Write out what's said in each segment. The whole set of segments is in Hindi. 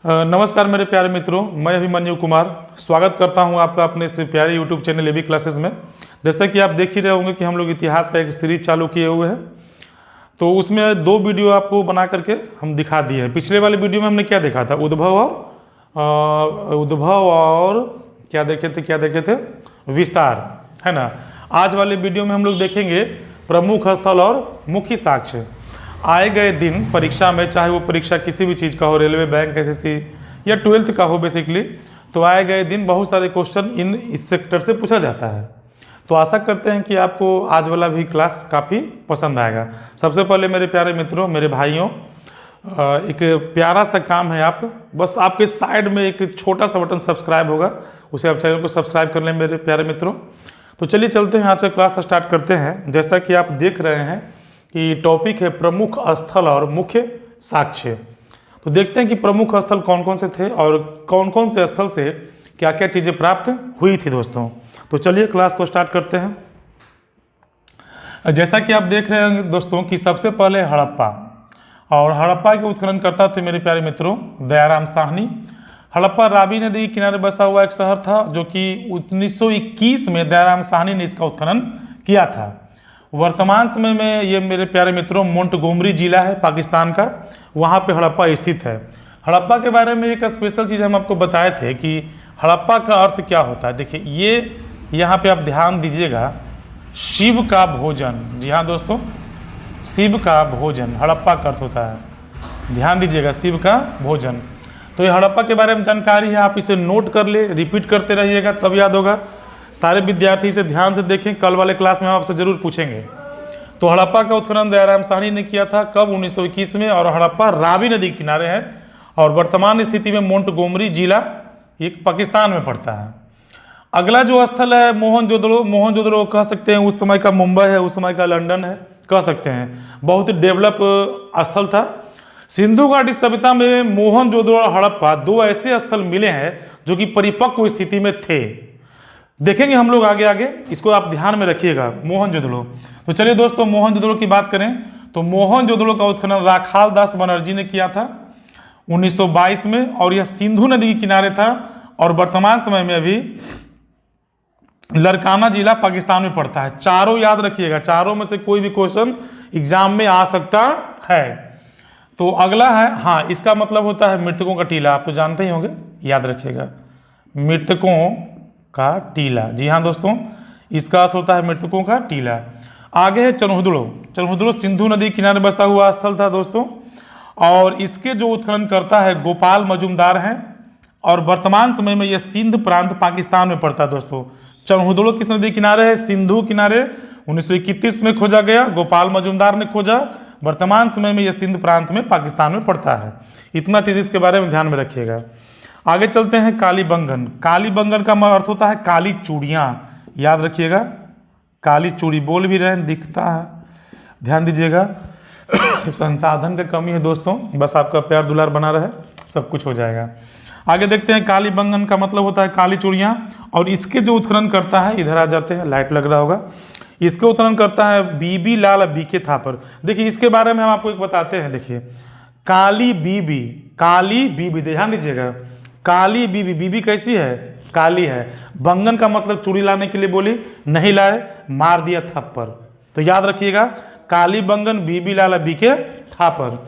नमस्कार मेरे प्यारे मित्रों, मैं अभिमन्यु कुमार स्वागत करता हूं आपका अपने इस प्यारे यूट्यूब चैनल एबी क्लासेस में। जैसा कि आप देख ही रहे होंगे कि हम लोग इतिहास का एक सीरीज चालू किए हुए हैं, तो उसमें 2 वीडियो आपको बना करके हम दिखा दिए हैं। पिछले वाले वीडियो में हमने क्या देखा था? उद्भव और क्या देखे थे? विस्तार, है ना। आज वाले वीडियो में हम लोग देखेंगे प्रमुख स्थल और मुख्य साक्ष्य। आए गए दिन परीक्षा में, चाहे वो परीक्षा किसी भी चीज़ का हो, रेलवे, बैंक, एसएससी या 12th का हो बेसिकली, तो आए गए दिन बहुत सारे क्वेश्चन इस सेक्टर से पूछा जाता है। तो आशा करते हैं कि आपको आज वाला भी क्लास काफ़ी पसंद आएगा। सबसे पहले मेरे प्यारे मित्रों, मेरे भाइयों, एक प्यारा सा काम है, आप बस आपके साइड में एक छोटा सा बटन सब्सक्राइब होगा, उसे आप चैनल को सब्सक्राइब कर लें मेरे प्यारे मित्रों। तो चलिए चलते हैं, आज का क्लास स्टार्ट करते हैं। जैसा कि आप देख रहे हैं कि टॉपिक है प्रमुख स्थल और मुख्य साक्ष्य। तो देखते हैं कि प्रमुख स्थल कौन कौन से थे और कौन कौन से स्थल से क्या क्या चीज़ें प्राप्त हुई थी दोस्तों। तो चलिए क्लास को स्टार्ट करते हैं। जैसा कि आप देख रहे हैं दोस्तों कि सबसे पहले हड़प्पा, और हड़प्पा के उत्खननकर्ता थे मेरे प्यारे मित्रों दयाराम साहनी। हड़प्पा रावी नदी के किनारे बसा हुआ एक शहर था, जो कि 1921 में दयाराम साहनी ने इसका उत्खनन किया था। वर्तमान समय में ये मेरे प्यारे मित्रों मोंटगोमरी जिला है पाकिस्तान का, वहाँ पे हड़प्पा स्थित है। हड़प्पा के बारे में एक स्पेशल चीज़ हम आपको बताए थे कि हड़प्पा का अर्थ क्या होता है। देखिए ये यहाँ पे आप ध्यान दीजिएगा, शिव का भोजन। जी हाँ दोस्तों, शिव का भोजन हड़प्पा का अर्थ होता है। ध्यान दीजिएगा, शिव का भोजन। तो ये हड़प्पा के बारे में जानकारी है, आप इसे नोट कर ले, रिपीट करते रहिएगा तब याद होगा। सारे विद्यार्थी इसे ध्यान से देखें, कल वाले क्लास में हम आपसे जरूर पूछेंगे। तो हड़प्पा का उत्खनन दयाराम साहनी ने किया था, कब? 1921 में। और हड़प्पा रावी नदी के किनारे है और वर्तमान स्थिति में मोंटगोमरी जिला एक पाकिस्तान में पड़ता है। अगला जो स्थल है मोहनजोदड़ो। मोहनजोदड़ो कह सकते हैं उस समय का मुंबई है, उस समय का लंदन है, कह सकते हैं। बहुत ही डेवलप स्थल था। सिंधु घाटी सभ्यता में मोहनजोदड़ो और हड़प्पा 2 ऐसे स्थल मिले हैं जो कि परिपक्व स्थिति में थे। देखेंगे हम लोग आगे आगे, इसको आप ध्यान में रखिएगा। मोहनजोदड़ो, तो चलिए दोस्तों मोहनजोदड़ो की बात करें तो मोहनजोदड़ो का उत्खनन राखाल दास बनर्जी ने किया था 1922 में, और यह सिंधु नदी के किनारे था और वर्तमान समय में अभी लरकाना जिला पाकिस्तान में पड़ता है। चारों याद रखिएगा, चारों में से कोई भी क्वेश्चन एग्जाम में आ सकता है। तो अगला है, हाँ, इसका मतलब होता है मृतकों का टीला। आप तो जानते ही होंगे, याद रखिएगा, मृतकों का टीला। जी हाँ दोस्तों, इसका अर्थ होता है मृतकों का टीला। आगे है चनहुदड़ो। चनहुदड़ो सिंधु नदी किनारे बसा हुआ स्थल था दोस्तों, और इसके जो उत्खनन करता है गोपाल मजूमदार हैं, और वर्तमान समय में यह सिंध प्रांत पाकिस्तान में पड़ता है दोस्तों। चनहुदड़ो किस नदी किनारे है? सिंधु किनारे। 1931 में खोजा गया, गोपाल मजूमदार ने खोजा। वर्तमान समय में यह सिंध प्रांत में पाकिस्तान में पड़ता है। इतना चीज़ इसके बारे में ध्यान में रखिएगा। आगे चलते हैं कालीबंगन। कालीबंगन का अर्थ होता है काली चूड़ियाँ, याद रखिएगा। काली चूड़ी बोल भी रहे हैं, दिखता है, ध्यान दीजिएगा। संसाधन का कमी है दोस्तों, बस आपका प्यार दुलार बना रहे, सब कुछ हो जाएगा। आगे देखते हैं, कालीबंगन का मतलब होता है काली चूड़ियाँ, और इसके जो उत्खनन करता है, इधर आ जाते हैं, लाइट लग रहा होगा, इसके उत्खनन करता है बीबी लाल बीके थापर। देखिए इसके बारे में हम आपको एक बताते हैं। देखिए काली बीबी, ध्यान दीजिएगा, काली बीबी। बीबी कैसी है? काली है। बंगन का मतलब चूड़ी लाने के लिए बोली, नहीं लाए, मार दिया थप्पड़। तो याद रखिएगा, काली बंगन बीबी लाला बीके थापर।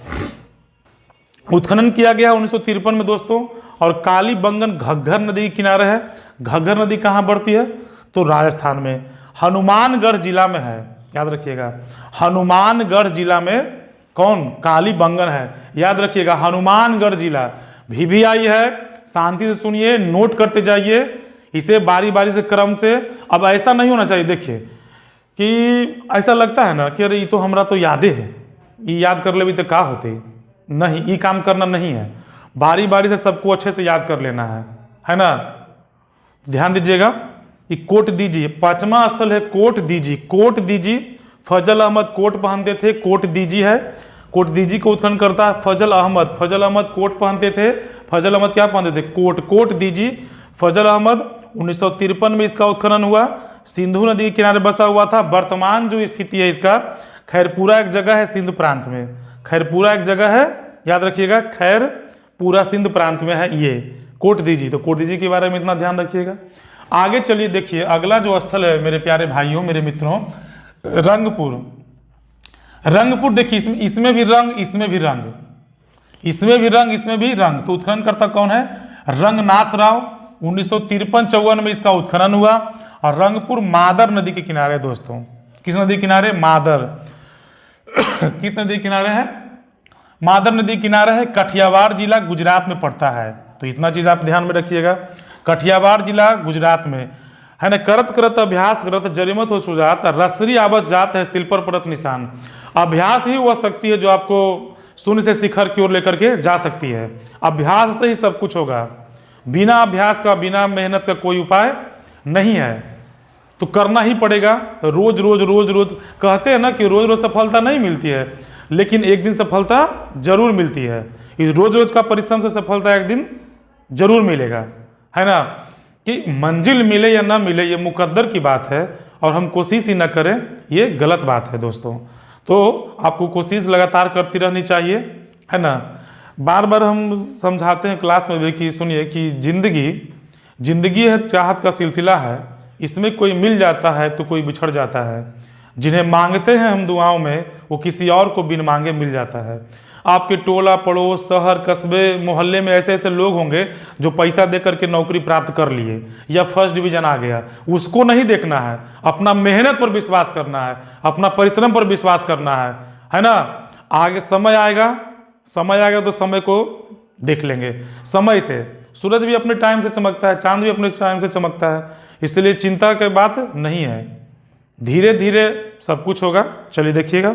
उत्खनन किया गया 1953 में दोस्तों, और काली बंगन घग्गर नदी के किनारे है। घग्गर नदी कहाँ बढ़ती है? तो राजस्थान में हनुमानगढ़ जिला में है, याद रखिएगा। हनुमानगढ़ जिला में कौन? काली बंगन है, याद रखिएगा। हनुमानगढ़ जिला भी आई है। शांति से सुनिए, नोट करते जाइए इसे बारी बारी से, क्रम से। अब ऐसा नहीं होना चाहिए, देखिए कि ऐसा लगता है ना कि अरे ये तो हमरा तो यादें है, ये याद कर ले भी तो का होते। नहीं, ये काम करना नहीं है, बारी बारी से सबको अच्छे से याद कर लेना है ना। ध्यान दीजिएगा, ये कोट दीजी। 5वां स्थल है कोट दीजी। कोट दीजी, फजल अहमद कोट पहनते थे, कोट दीजी है। कोट दीजी को उत्खनन करता है फजल अहमद। फजल अहमद कोट पहनते थे। फजल अहमद क्या पहनते थे? कोट। कोट दीजी, फजल अहमद। 1953 में इसका उत्खनन हुआ। सिंधु नदी के किनारे बसा हुआ था। वर्तमान जो स्थिति है इसका, खैरपुरा एक जगह है सिंध प्रांत में, खैरपुरा एक जगह है, याद रखिएगा, खैरपुरा पूरा सिंध प्रांत में है ये कोटदीजी। तो कोटदीजी के बारे में इतना ध्यान रखिएगा। आगे चलिए देखिए, अगला जो स्थल है मेरे प्यारे भाइयों मेरे मित्रों, रंगपुर। रंगपुर देखिए, इसमें भी रंग, इसमें भी रंग, इसमें भी रंग, इसमें भी रंग। तो उत्खननकर्ता कौन है? रंगनाथ राव। 1953-54 में इसका उत्खनन हुआ। और रंगपुर मादर नदी के किनारे दोस्तों। किस नदी किनारे? मादर। किस नदी किनारे है? मादर नदी किनारे है। कठियावाड़ जिला गुजरात में पड़ता है। तो इतना चीज आप ध्यान में रखिएगा, कठियावाड़ जिला गुजरात में है ना। करत करत अभ्यास करत जरिमत हो सुजात, रसरी आवत जात है सिल पर परत निशान। अभ्यास ही वह शक्ति है जो आपको शून्य से शिखर की ओर लेकर के जा सकती है। अभ्यास से ही सब कुछ होगा। बिना अभ्यास का, बिना मेहनत का कोई उपाय नहीं है। तो करना ही पड़ेगा। रोज रोज रोज रोज कहते हैं ना कि रोज रोज सफलता नहीं मिलती है, लेकिन एक दिन सफलता जरूर मिलती है। इस रोज रोज का परिश्रम से सफलता एक दिन जरूर मिलेगा, है ना। कि मंजिल मिले या ना मिले ये मुकद्दर की बात है, और हम कोशिश ही ना करें ये गलत बात है दोस्तों। तो आपको कोशिश लगातार करती रहनी चाहिए, है ना। बार बार हम समझाते हैं क्लास में भी कि सुनिए कि जिंदगी है चाहत का सिलसिला है। इसमें कोई मिल जाता है तो कोई बिछड़ जाता है। जिन्हें मांगते हैं हम दुआओं में, वो किसी और को बिन मांगे मिल जाता है। आपके टोला पड़ोस शहर कस्बे मोहल्ले में ऐसे ऐसे लोग होंगे जो पैसा दे करके नौकरी प्राप्त कर लिए या फर्स्ट डिवीजन आ गया। उसको नहीं देखना है, अपना मेहनत पर विश्वास करना है, अपना परिश्रम पर विश्वास करना है ना। आगे समय आएगा तो समय को देख लेंगे। समय से सूरज भी अपने टाइम से चमकता है, चांद भी अपने टाइम से चमकता है, इसलिए चिंता की बात नहीं है। धीरे धीरे सब कुछ होगा। चलिए देखिएगा।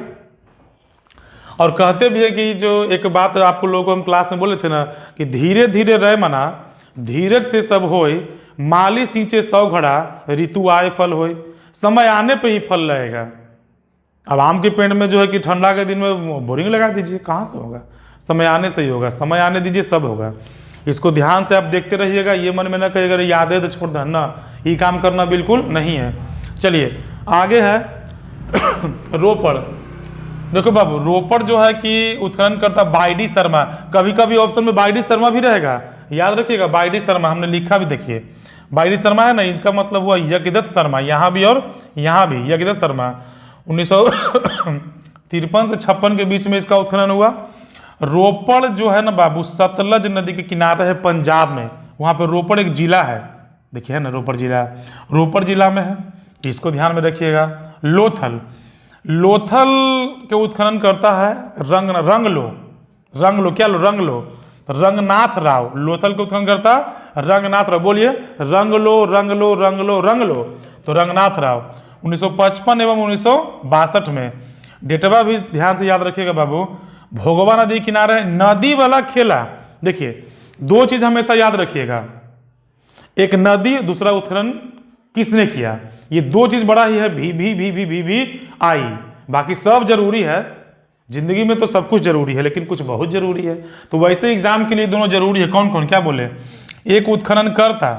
और कहते भी है कि जो एक बात आपको लोगों को हम क्लास में बोले थे ना कि धीरे धीरे रह मना, धीरज से सब होए, माली सींचे 100 घड़ा, ऋतु आए फल होए। समय आने पे ही फल रहेगा। अब आम के पेड़ में जो है कि ठंडा के दिन में बोरिंग लगा दीजिए, कहाँ से होगा? समय आने से ही होगा। समय आने दीजिए, सब होगा। इसको ध्यान से आप देखते रहिएगा। ये मन में ना कहिएगा याद है तो छोड़ दे ना, ये काम करना बिल्कुल नहीं है। चलिए आगे है रोपड़। देखो बाबू, रोपड़ जो है कि उत्खननकर्ता बाईडी शर्मा। कभी कभी ऑप्शन में बाईडी शर्मा भी रहेगा, याद रखिएगा। बाईडी शर्मा हमने लिखा भी, देखिए बाईडी शर्मा है ना, इनका मतलब हुआ यज्ञदत्त शर्मा। यहाँ भी और यहाँ भी यज्ञदत्त शर्मा। 1953 से 56 के बीच में इसका उत्खनन हुआ। रोपड़ जो है ना बाबू, सतलज नदी के किनारे है पंजाब में। वहाँ पे रोपड़ एक जिला है, देखिए है ना, रोपड़ जिला में है। इसको ध्यान में रखिएगा। लोथल के उत्खनन करता है रंगनाथ राव। लोथल के उत्खनन करता रंगनाथ राव। बोलिए रंगलो। तो रंगनाथ राव 1955 एवं 1962 में। डेटवा भी ध्यान से याद रखिएगा बाबू। भोगवा नदी किनारे नदी वाला खेला। देखिए दो चीज हमेशा याद रखिएगा, एक नदी, दूसरा उत्खनन किसने किया। ये दो चीज बड़ा ही है। भी आई। बाकी सब जरूरी है, जिंदगी में तो सब कुछ जरूरी है, लेकिन कुछ बहुत जरूरी है। तो वैसे एग्जाम के लिए दोनों जरूरी है। कौन कौन, क्या बोले? एक उत्खनन करता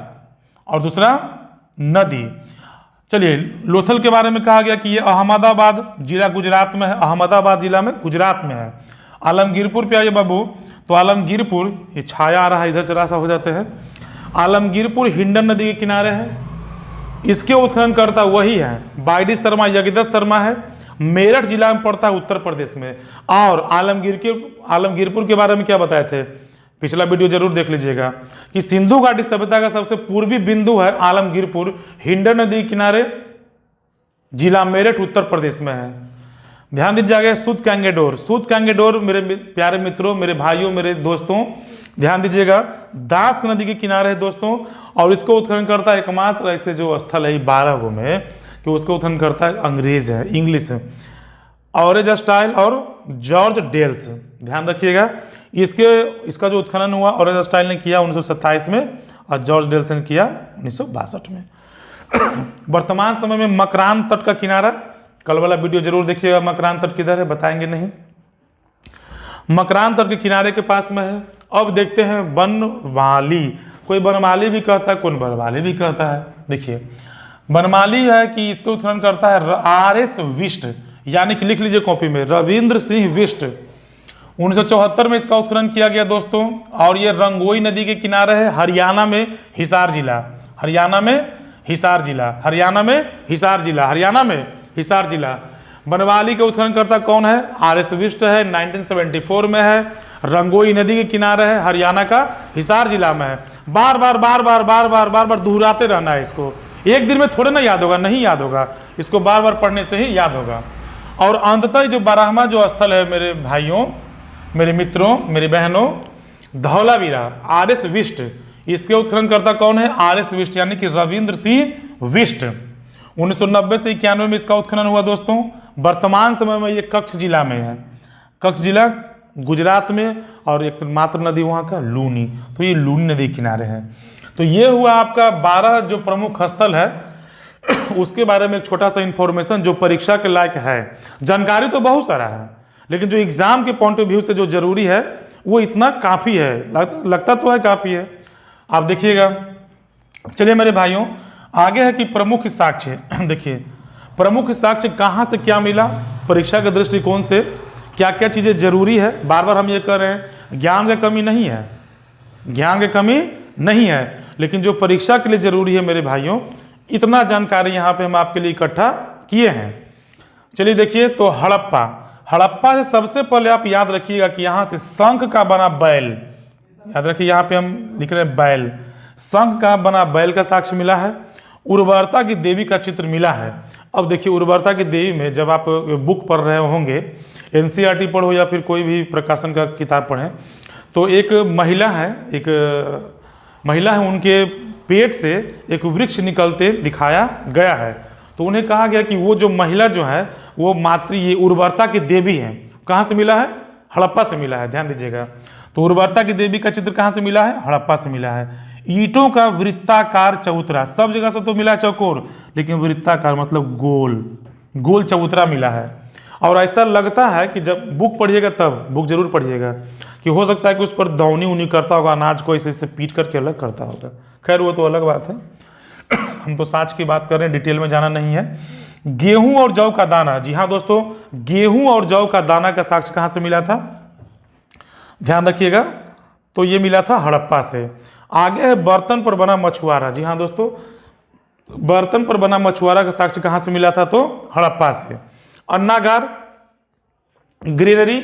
और दूसरा नदी। चलिए लोथल के बारे में कहा गया कि ये अहमदाबाद जिला गुजरात में है। अहमदाबाद जिला में गुजरात में है। आलमगीरपुर पे आइए बाबू। तो आलमगीरपुर, ये छाया आ रहा है इधर, जरा सा हो जाते हैं। आलमगीरपुर हिंडन नदी के किनारे है। इसके उत्खनन करता वही है बाईडी शर्मा, यज्ञदत्त शर्मा है। मेरठ जिला में पड़ता है उत्तर प्रदेश में। और आलमगीरपुर के बारे में क्या बताए थे, पिछला वीडियो जरूर देख लीजिएगा कि सिंधु घाटी सभ्यता का सबसे पूर्वी बिंदु है आलमगीरपुर, हिंडन नदी किनारे, जिला मेरठ, उत्तर प्रदेश में है। ध्यान दीजिएगा। सूत कैंगेडोर मेरे प्यारे मित्रों, मेरे भाइयों, मेरे दोस्तों, ध्यान दीजिएगा। दास नदी के किनारे है दोस्तों। और इसको उत्खनन करता है एकमात्र ऐसे जो स्थल है 12 गो में कि उसको उत्खनन करता है अंग्रेज है, इंग्लिश है, ऑरेंज स्टाइल और जॉर्ज डेल्स। ध्यान रखिएगा। इसका जो उत्खनन हुआ ऑरेंज स्टाइल ने किया 1927 में और जॉर्ज डेल्स ने किया 1962 में। वर्तमान समय में मकरान तट का किनारा, कल वाला वीडियो जरूर देखिएगा। मकरान तट किधर है बताएंगे नहीं, मकरान तट के किनारे के पास में है। अब देखते हैं बनमाली। कोई बनमाली भी कहता है, कौन बनमाली भी कहता है। देखिए बनमाली है कि इसको उत्खनन करता है RS विष्ट, यानी कि लिख लीजिए कॉपी में, रविंद्र सिंह विष्ट। 1974 में इसका उत्खनन किया गया दोस्तों। और ये रंगोई नदी के किनारे है, हरियाणा में हिसार जिला, हरियाणा में हिसार जिला, हरियाणा में हिसार जिला, हरियाणा में हिसार जिला। बनवाली का उत्खननकर्ता कौन है? RS विष्ट है, 1974 में है, रंगोई नदी के किनारे है, हरियाणा का हिसार जिला में है। बार बार बार बार बार बार बार बार दोहराते रहना है इसको, एक दिन में थोड़े ना याद होगा, नहीं याद होगा, इसको बार बार पढ़ने से ही याद होगा। और अंततः जो 12वां जो स्थल है मेरे भाइयों, मेरे मित्रों, मेरी बहनों, धौलावीरा, RS विष्ट, इसके उत्खननकर्ता कौन है? RS विष्ट यानी कि रविंद्र सिंह विष्ट। 1990 से 91 में इसका उत्खनन हुआ दोस्तों। वर्तमान समय में ये कच्छ जिला में है, कच्छ जिला गुजरात में, और एक मात्र नदी वहाँ का लूनी, तो ये लूनी नदी किनारे है। तो ये हुआ आपका 12 जो प्रमुख स्थल है उसके बारे में एक छोटा सा इंफॉर्मेशन जो परीक्षा के लायक है। जानकारी तो बहुत सारा है, लेकिन जो एग्जाम के पॉइंट ऑफ व्यू से जो जरूरी है वो इतना काफ़ी है, लगता तो है काफ़ी है। आप देखिएगा, चलिए मेरे भाइयों आगे है कि प्रमुख साक्ष्य देखिए, प्रमुख साक्ष्य कहाँ से क्या मिला, परीक्षा के दृष्टिकोण से क्या क्या चीज़ें जरूरी है। बार बार हम ये कह रहे हैं, ज्ञान की कमी नहीं है, ज्ञान की कमी नहीं है, लेकिन जो परीक्षा के लिए जरूरी है मेरे भाइयों, इतना जानकारी यहाँ पे हम आपके लिए इकट्ठा किए हैं। चलिए देखिए, तो हड़प्पा, हड़प्पा से सबसे पहले आप याद रखिएगा कि यहाँ से शंख का बना बैल, याद रखिए यहाँ पे हम लिख रहे हैं बैल, शंख का बना बैल का साक्ष्य मिला है। उर्वरता की देवी का चित्र मिला है। अब देखिए, उर्वरता की देवी में जब आप बुक पढ़ रहे होंगे, NCERT पढ़ो या फिर कोई भी प्रकाशन का किताब पढ़ें, तो एक महिला है, उनके पेट से एक वृक्ष निकलते दिखाया गया है। तो उन्हें कहा गया कि वो जो महिला जो है वो ये उर्वरता की देवी है। कहाँ से मिला है? हड़प्पा से मिला है, ध्यान दीजिएगा। तो उर्वरता की देवी का चित्र कहाँ से मिला है? हड़प्पा से मिला है। ईंटों का वृत्ताकार चबूतरा, सब जगह से तो मिला चौकोर, लेकिन वृत्ताकार मतलब गोल, गोल चबूतरा मिला है। और ऐसा लगता है कि जब बुक पढ़िएगा, तब बुक जरूर पढ़िएगा, कि हो सकता है कि उस पर दौनी उनी करता होगा, अनाज को ऐसे पीट करके अलग करता होगा। खैर वो तो अलग बात है, हम तो साच की बात कर रहे हैं, डिटेल में जाना नहीं है। गेहूं और जौ का दाना, जी हाँ दोस्तों, गेहूं और जौ का दाना का साक्ष्य कहाँ से मिला था? ध्यान रखिएगा, तो ये मिला था हड़प्पा से। आगे है बर्तन पर बना मछुआरा, जी हाँ दोस्तों, बर्तन पर बना मछुआरा का साक्ष्य कहाँ से मिला था? तो हड़प्पा से। अन्नागार, ग्रेनरी,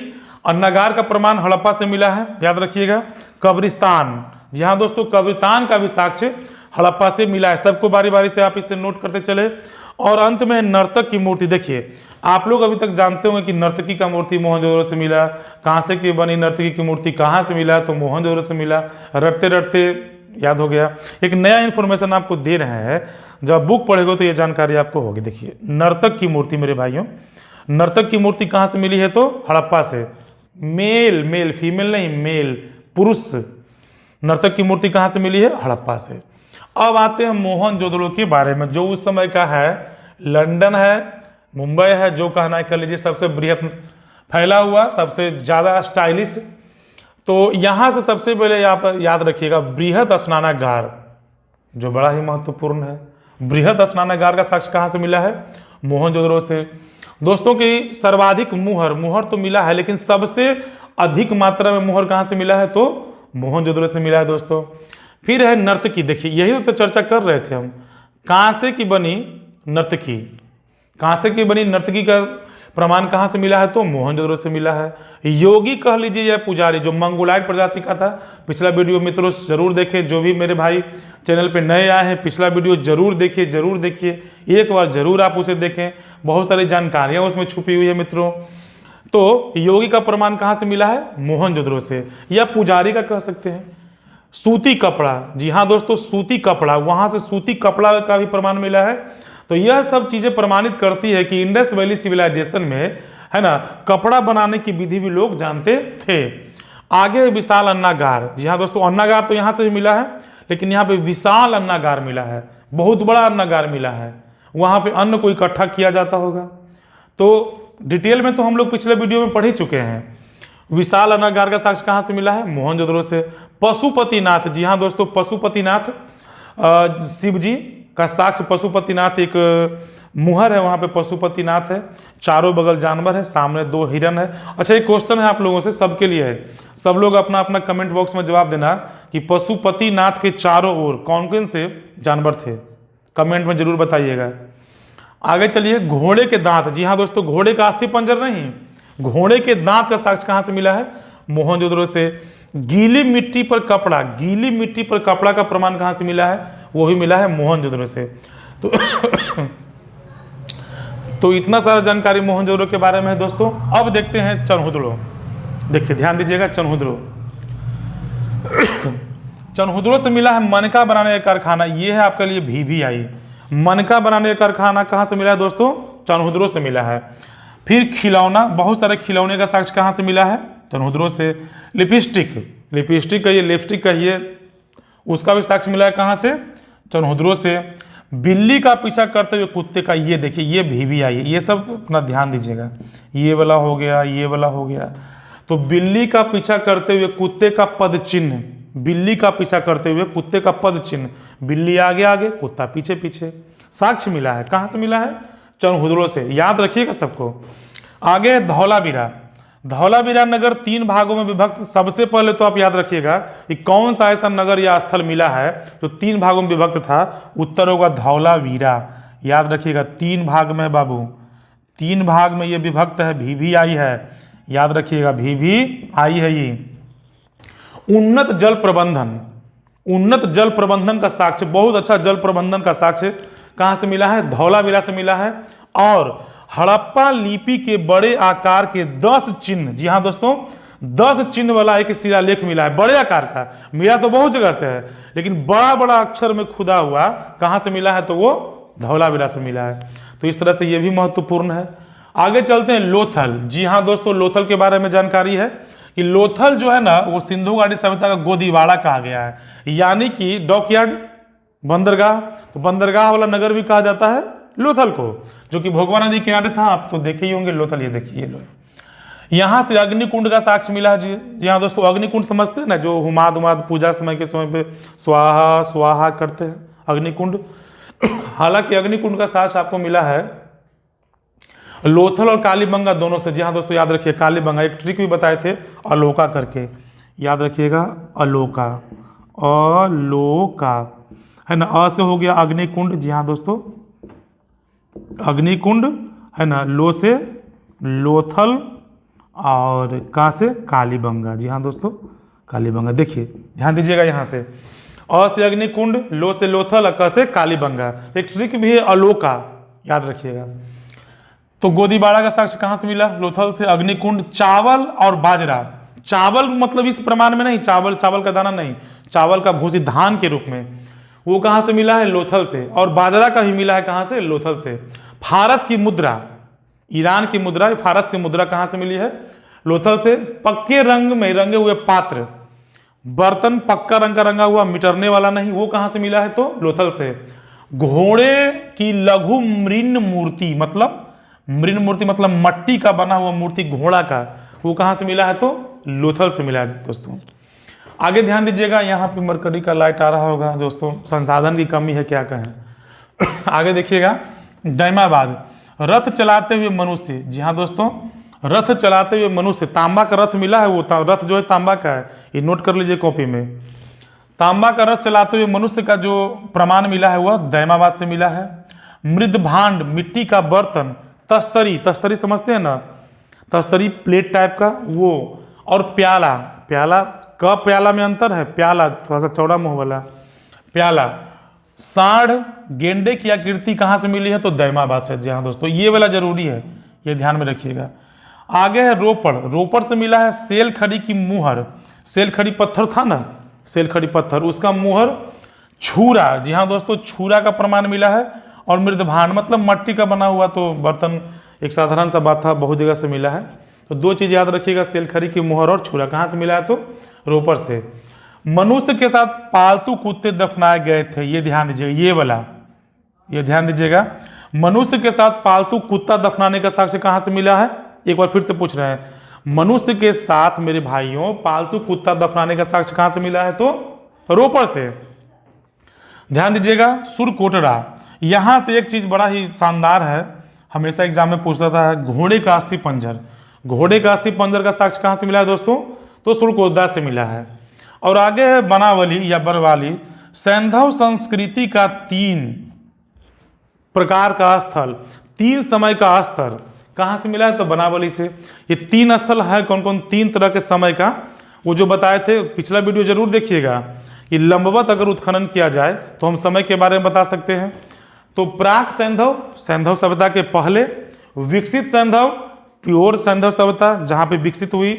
अन्नागार का प्रमाण हड़प्पा से मिला है, याद रखिएगा। कब्रिस्तान, जी हाँ दोस्तों, कब्रिस्तान का भी साक्ष्य हड़प्पा से मिला है। सबको बारी बारी से आप इसे नोट करते चले। और अंत में नर्तक की मूर्ति, देखिए आप लोग अभी तक जानते होंगे कि नर्तकी का मूर्ति मोहनजोदड़ो से मिला। कहाँ से की बनी नर्तकी की मूर्ति, कहाँ से मिला? तो मोहनजोदड़ो से मिला। रटते रटते याद हो गया। एक नया इन्फॉर्मेशन आपको दे रहे हैं, जब बुक पढ़ेगा तो ये जानकारी आपको होगी। देखिए, नर्तक की मूर्ति मेरे भाइयों, नर्तक की मूर्ति कहाँ से मिली है? तो हड़प्पा से। मेल, फीमेल नहीं, मेल, पुरुष नर्तक की मूर्ति कहाँ से मिली है? हड़प्पा से। अब आते हैं मोहनजोदड़ो के बारे में, जो उस समय का है, लंदन है, मुंबई है, जो कहना है कर लीजिए सबसे बृहत फैला हुआ, सबसे ज़्यादा स्टाइलिश। तो यहाँ से सबसे पहले आप याद रखिएगा, बृहत स्नानागार, जो बड़ा ही महत्वपूर्ण है। बृहत स्नानागार का साक्ष्य कहाँ से मिला है? मोहनजोदड़ो से। दोस्तों की सर्वाधिक मुहर तो मिला है, लेकिन सबसे अधिक मात्रा में मुहर कहाँ से मिला है? तो मोहनजोदड़ो से मिला है दोस्तों। फिर है नर्तकी, देखिए यही तो चर्चा कर रहे थे हम, कांसे की बनी नर्तकी, कांसे की बनी नर्तकी का प्रमाण कहाँ से मिला है? तो मोहनजोदड़ो से मिला है। योगी कह लीजिए या पुजारी, जो मंगोलाइट प्रजाति का था, पिछला वीडियो मित्रों जरूर देखें। जो भी मेरे भाई चैनल पे नए आए हैं, पिछला वीडियो जरूर देखिए, एक बार जरूर आप उसे देखें, बहुत सारी जानकारियाँ उसमें छुपी हुई है मित्रों। तो योगी का प्रमाण कहाँ से मिला है? मोहनजोदड़ो से, या पुजारी का कह सकते हैं। सूती कपड़ा, जी हाँ दोस्तों, सूती कपड़ा, वहां से सूती कपड़ा का भी प्रमाण मिला है। तो यह सब चीजें प्रमाणित करती है कि इंडस वैली सिविलाइजेशन में, है ना, कपड़ा बनाने की विधि भी लोग जानते थे। आगे विशाल अन्नागार, जी हाँ दोस्तों, अन्नागार तो यहाँ से भी मिला है, लेकिन यहाँ पे विशाल अन्नागार मिला है, बहुत बड़ा अन्नागार मिला है। वहां पे अन्न को इकट्ठा किया जाता होगा। तो डिटेल में तो हम लोग पिछले वीडियो में पढ़ ही चुके हैं। विशाल अन्नागार का साक्ष्य कहाँ से मिला है? मोहनजोदड़ो से। पशुपतिनाथ, जी हाँ दोस्तों, पशुपतिनाथ, शिव जी का साक्ष्य पशुपतिनाथ एक मुहर है, वहां पे पशुपतिनाथ है, चारों बगल जानवर है, सामने 2 हिरन है। अच्छा, एक क्वेश्चन है आप लोगों से, सबके लिए है, सब लोग अपना अपना कमेंट बॉक्स में जवाब देना कि पशुपतिनाथ के चारों ओर कौन कौन से जानवर थे, कमेंट में जरूर बताइएगा। आगे चलिए, घोड़े के दांत। जी हाँ दोस्तों, घोड़े का अस्थि पंजर नहीं, घोड़े के दांत का साक्ष्य कहां से मिला है? मोहनजोदड़ो से। गीली मिट्टी पर कपड़ा, गीली मिट्टी पर कपड़ा का प्रमाण कहां से मिला है? वो भी मिला है मोहनजोदड़ो से। तो इतना सारा जानकारी मोहनजोदड़ो के बारे में है दोस्तों। अब देखते हैं चनहुदड़ो। देखिए ध्यान दीजिएगा, चनहुदड़ो चनहुदड़ो से मिला है मनका बनाने का कारखाना। ये है आपके लिए VVI। मनका बनाने का कारखाना कहाँ से मिला है दोस्तों? चनहुदड़ो से मिला है। फिर खिलौना, बहुत सारे खिलौने का साक्ष्य कहाँ से मिला है? चनहुदड़ो से। लिपस्टिक, लिपस्टिक कहिए, लिपस्टिक कहिए, उसका भी साक्ष्य मिला है कहाँ से? चनहुदड़ो से। बिल्ली का पीछा करते हुए कुत्ते का, ये देखिए ये VVI है। ये सब अपना ध्यान दीजिएगा, ये वाला हो गया, ये वाला हो गया। तो बिल्ली का पीछा करते हुए कुत्ते का पद चिन्ह, बिल्ली का पीछा करते हुए कुत्ते का पद चिन्ह, बिल्ली आगे आगे कुत्ता पीछे पीछे, साक्ष्य मिला है। कहाँ से मिला है? चनहुदड़ो से। याद रखिएगा सबको। आगे धौलावीरा। धौलावीरा नगर 3 भागों में विभक्त। सबसे पहले तो आप याद रखिएगा कि कौन सा ऐसा नगर या स्थल मिला है जो 3 भागों में विभक्त था? उत्तर होगा धौलावीरा। याद रखिएगा, 3 भाग में बाबू, 3 भाग में ये विभक्त है, VVI है। याद रखिएगा, VVI है ये। उन्नत जल प्रबंधन, उन्नत जल प्रबंधन का साक्ष्य, बहुत अच्छा जल प्रबंधन का साक्ष्य कहां से मिला है? धौलावीरा से मिला है। और हड़प्पा लिपि के बड़े आकार के 10 चिन्ह, जी हाँ दोस्तों, 10 चिन्ह वाला एक शिलालेख मिला है, बड़े आकार का। मिला तो बहुत जगह से है, लेकिन बड़ा बड़ा अक्षर में खुदा हुआ कहां से मिला है? तो वो धौलावीरा से मिला है। तो इस तरह से ये भी महत्वपूर्ण है। आगे चलते हैं, लोथल। जी हाँ दोस्तों, लोथल के बारे में जानकारी है कि लोथल जो है ना, वो सिंधु घाटी सभ्यता का गोदीवाड़ा कहा गया है, यानी कि डॉकयार्ड, बंदरगाह। तो बंदरगाह वाला नगर भी कहा जाता है लोथल को, जो कि भोगवा नदी किनारे था। आप तो देखे ही होंगे लोथल, ये देखिए लो। यहां से अग्निकुंड का साक्ष्य मिला है। जी हाँ दोस्तों, अग्निकुंड समझते हैं ना, जो हुमाद उमाद पूजा समय के समय पे स्वाहा स्वाहा करते हैं, अग्निकुंड। हालांकि अग्निकुंड का साक्ष्य आपको मिला है लोथल और कालीबंगा दोनों से। जी हाँ दोस्तों, याद रखिए कालीबंगा, एक ट्रिक भी बताए थे अलोका करके, याद रखिएगा अलोका, अलोका है ना। अ से हो गया अग्निकुंड। जी हाँ दोस्तों, अग्निकुंड है ना। लो से लोथल और का से कालीबंगा। जी हाँ दोस्तों, कालीबंगा। देखिए ध्यान दीजिएगा, यहाँ से अ से अग्निकुंड, लो से लोथल और क से कालीबंगा। एक ट्रिक भी है अलोका, याद रखिएगा। तो गोदीवाड़ा का साक्ष्य कहाँ से मिला? लोथल से। अग्निकुंड। चावल और बाजरा, चावल मतलब इस प्रमाण में नहीं, चावल चावल का दाना नहीं, चावल का भूसी धान के रूप में, वो कहां से मिला है? लोथल से। और बाजरा का भी मिला है कहां से? लोथल से। फारस की मुद्रा, ईरान की मुद्रा, फारस की मुद्रा कहां से मिली है? लोथल से। पक्के रंग में रंगे हुए पात्र, बर्तन पक्का रंग का रंगा हुआ, मिटरने वाला नहीं, वो कहां से मिला है? तो लोथल से। घोड़े की लघु मृण मूर्ति, मतलब मृण मूर्ति मतलब मट्टी का बना हुआ मूर्ति घोड़ा का, वो कहां से मिला है? तो लोथल से मिला है दोस्तों। आगे ध्यान दीजिएगा, यहाँ पे मरकरी का लाइट आ रहा होगा दोस्तों, संसाधन की कमी है क्या कहें। आगे देखिएगा, दैमाबाद। रथ चलाते हुए मनुष्य। जी हाँ दोस्तों, रथ चलाते हुए मनुष्य, तांबा का रथ मिला है, वो रथ जो है तांबा का है, ये नोट कर लीजिए कॉपी में। तांबा का रथ चलाते हुए मनुष्य का जो प्रमाण मिला है वह दैमाबाद से मिला है। मृद भांड, मिट्टी का बर्तन। तस्तरी, तस्तरी समझते हैं ना, तस्तरी प्लेट टाइप का वो। और प्याला, प्याला कप प्याला में अंतर है, प्याला थोड़ा सा चौड़ा मुंह वाला प्याला। सांड, गेंडे की आकृति कहाँ से मिली है? तो दैमाबाद से। जी हाँ दोस्तों, ये वाला जरूरी है, ये ध्यान में रखिएगा। आगे है रोपड़। रोपड़ से मिला है सेलखड़ी की मुहर, सेलखड़ी पत्थर था ना, सेलखड़ी पत्थर, उसका मुहर। छूरा, जी हाँ दोस्तों, छूरा का प्रमाण मिला है। और मृदभांड मतलब मट्टी का बना हुआ तो बर्तन, एक साधारण सा बात था, बहुत जगह से मिला है। तो 2 चीज याद रखिएगा, सेलखड़ी की मुहर और छूरा कहाँ से मिला है? तो रोपड़ से। मनुष्य के साथ पालतू कुत्ते दफनाए गए थे, ये ध्यान दीजिएगा, ये वाला, ये ध्यान दीजिएगा। मनुष्य के साथ पालतू कुत्ता दफनाने का साक्ष्य कहाँ से मिला है? एक बार फिर से पूछ रहे हैं, मनुष्य के साथ मेरे भाइयों पालतू कुत्ता दफनाने का साक्ष्य कहाँ से मिला है? तो रोपड़ से। ध्यान दीजिएगा, सुरकोटड़ा। यहां से एक चीज बड़ा ही शानदार है, हमेशा एग्जाम में पूछता था, घोड़े का अस्थि पंजर। घोड़े का अस्थि पंजर का साक्ष्य कहां से मिला है दोस्तों? तो शुल्कोद्दा से मिला है। और आगे है बनावली या बरवाली, सैंधव संस्कृति का 3 प्रकार का स्थल, 3 समय का स्तर कहां से मिला है? तो बनावली से। ये 3 स्थल है कौन कौन? 3 तरह के समय का, वो जो बताए थे, पिछला वीडियो जरूर देखिएगा। कि लंबवत अगर उत्खनन किया जाए तो हम समय के बारे में बता सकते हैं। तो प्राक सैंधव, सैंधव सभ्यता के पहले, विकसित सैंधव, प्योर सैंधव सभ्यता जहां पे विकसित हुई,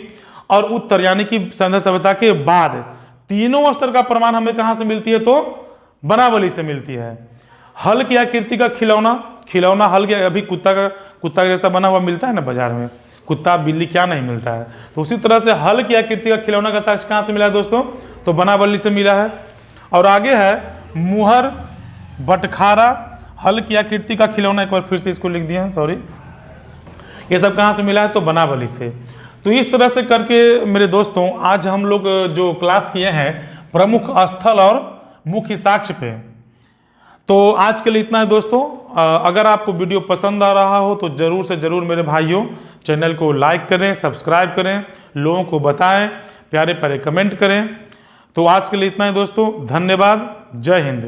और उत्तर यानी कि सैंधव सभ्यता के बाद, तीनों स्तर का प्रमाण हमें कहां से मिलती है? तो बनावली से मिलती है। हल की आकृति का खिलौना, खिलौना हल के अभी कुत्ता जैसा बना हुआ मिलता है ना बाजार में, कुत्ता बिल्ली क्या नहीं मिलता है, तो उसी तरह से हल की आकृति का खिलौना का साक्ष्य कहां से मिला है दोस्तों? तो बनावली से मिला है। और आगे है मुहर, बटखारा, हल की आकृति का खिलौना, एक बार फिर से इसको लिख दिया है, सॉरी, ये सब कहां से मिला है? तो बनावली से। तो इस तरह से करके मेरे दोस्तों आज हम लोग जो क्लास किए हैं प्रमुख स्थल और मुख्य साक्ष्य पे, तो आज के लिए इतना है दोस्तों। अगर आपको वीडियो पसंद आ रहा हो तो जरूर से जरूर मेरे भाइयों चैनल को लाइक करें, सब्सक्राइब करें, लोगों को बताएं, प्यारे प्यारे कमेंट करें। तो आज के लिए इतना है दोस्तों, धन्यवाद, जय हिंद।